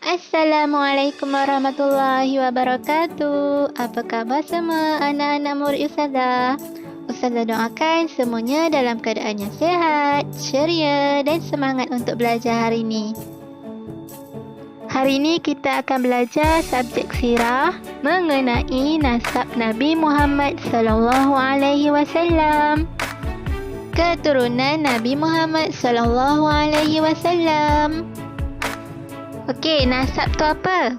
Assalamualaikum warahmatullahi wabarakatuh. Apa khabar semua anak-anak murid Ustazah? Ustazah doakan semuanya dalam keadaan yang sihat, ceria dan semangat untuk belajar hari ini. Hari ini kita akan belajar subjek sirah mengenai nasab Nabi Muhammad sallallahu alaihi wasallam. Keturunan Nabi Muhammad sallallahu alaihi wasallam. Okey, nasab tu apa?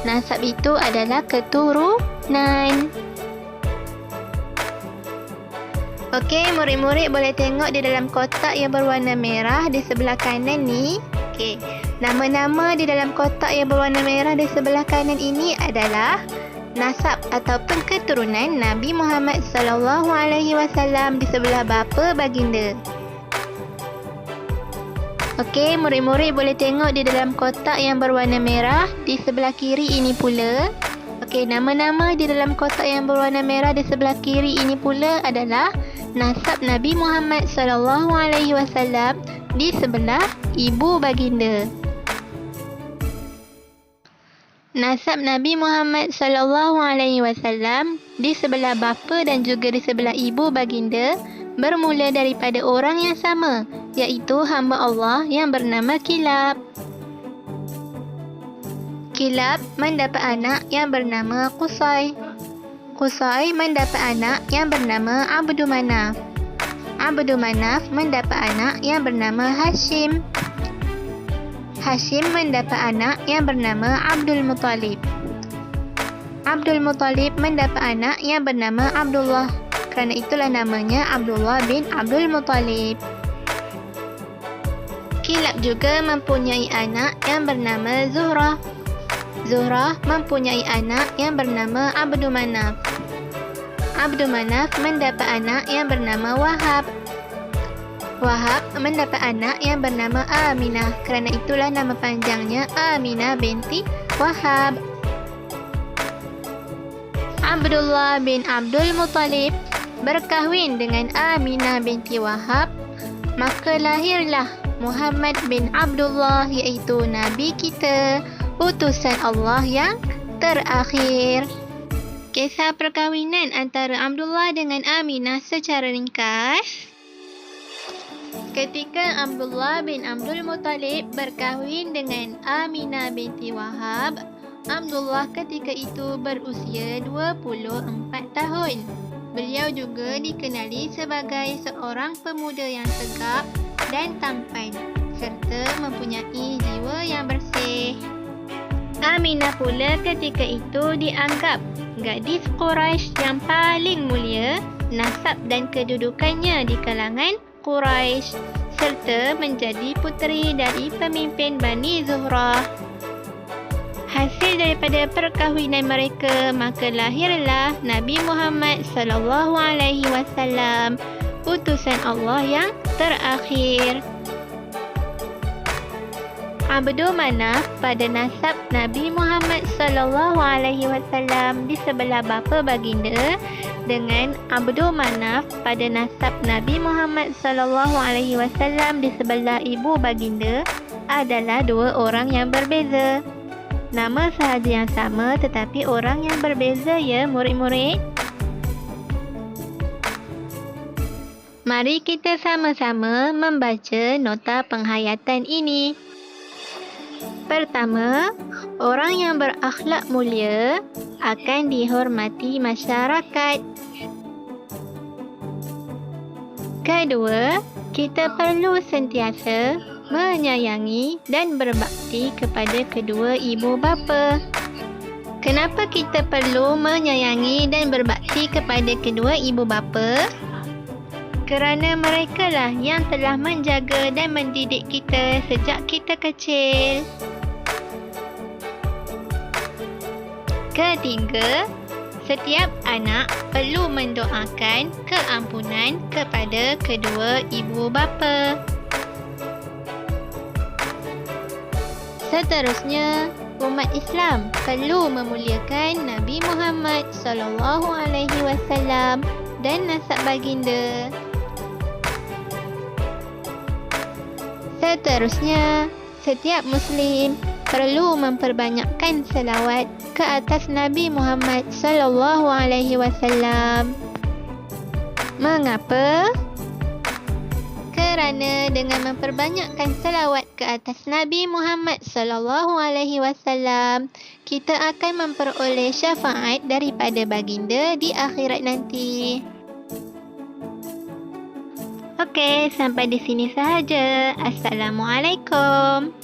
Nasab itu adalah keturunan. Okey, murid-murid boleh tengok di dalam kotak yang berwarna merah di sebelah kanan ni. Okey, nama-nama di dalam kotak yang berwarna merah di sebelah kanan ini adalah nasab ataupun keturunan Nabi Muhammad sallallahu alaihi wasallam di sebelah bapa baginda. Okey, murid-murid boleh tengok di dalam kotak yang berwarna merah di sebelah kiri ini pula. Okey, nama-nama di dalam kotak yang berwarna merah di sebelah kiri ini pula adalah nasab Nabi Muhammad sallallahu alaihi wasallam di sebelah ibu baginda. Nasab Nabi Muhammad sallallahu alaihi wasallam di sebelah bapa dan juga di sebelah ibu baginda bermula daripada orang yang sama, iaitu hamba Allah yang bernama Kilab. Kilab mendapat anak yang bernama Qusay. Qusay mendapat anak yang bernama Abdul Manaf. Abdul Manaf mendapat anak yang bernama Hashim. Hashim mendapat anak yang bernama Abdul Muttalib. Abdul Muttalib mendapat anak yang bernama Abdullah. Kerana itulah namanya Abdullah bin Abdul Muttalib. Kilab juga mempunyai anak yang bernama Zuhrah. Zuhrah mempunyai anak yang bernama Abdul Manaf. Abdul Manaf mendapat anak yang bernama Wahab. Wahab mendapat anak yang bernama Aminah. Kerana itulah nama panjangnya Aminah binti Wahab. Abdullah bin Abdul Muttalib berkahwin dengan Aminah binti Wahab, maka lahirlah Muhammad bin Abdullah, iaitu Nabi kita, utusan Allah yang terakhir. Kisah perkahwinan antara Abdullah dengan Aminah secara ringkas. Ketika Abdullah bin Abdul Muttalib berkahwin dengan Aminah binti Wahab, Abdullah ketika itu berusia 24 tahun. Beliau juga dikenali sebagai seorang pemuda yang tegap dan tampan serta mempunyai jiwa yang bersih. Aminah pula ketika itu dianggap gadis Quraisy yang paling mulia, nasab dan kedudukannya di kalangan Quraisy serta menjadi puteri dari pemimpin Bani Zuhrah. Hasil daripada perkahwinan mereka, maka lahirlah Nabi Muhammad sallallahu alaihi wasallam, utusan Allah yang terakhir. Abdul Manaf pada nasab Nabi Muhammad sallallahu alaihi wasallam di sebelah bapa baginda dengan Abdul Manaf pada nasab Nabi Muhammad sallallahu alaihi wasallam di sebelah ibu baginda adalah dua orang yang berbeza. Nama sahaja yang sama tetapi orang yang berbeza, ya murid-murid. Mari kita sama-sama membaca nota penghayatan ini. Pertama, orang yang berakhlak mulia akan dihormati masyarakat. Kedua, kita perlu sentiasa menyayangi dan berbakti kepada kedua ibu bapa. Kenapa kita perlu menyayangi dan berbakti kepada kedua ibu bapa? Kerana merekalah yang telah menjaga dan mendidik kita sejak kita kecil. Ketiga, setiap anak perlu mendoakan keampunan kepada kedua ibu bapa. Seterusnya, umat Islam perlu memuliakan Nabi Muhammad sallallahu alaihi wasallam dan nasab baginda. Seterusnya, setiap Muslim perlu memperbanyakkan selawat ke atas Nabi Muhammad sallallahu alaihi wasallam. Mengapa? Kerana dengan memperbanyakkan selawat ke atas Nabi Muhammad sallallahu alaihi wasallam, kita akan memperoleh syafaat daripada baginda di akhirat nanti. Okey, sampai di sini sahaja. Assalamualaikum.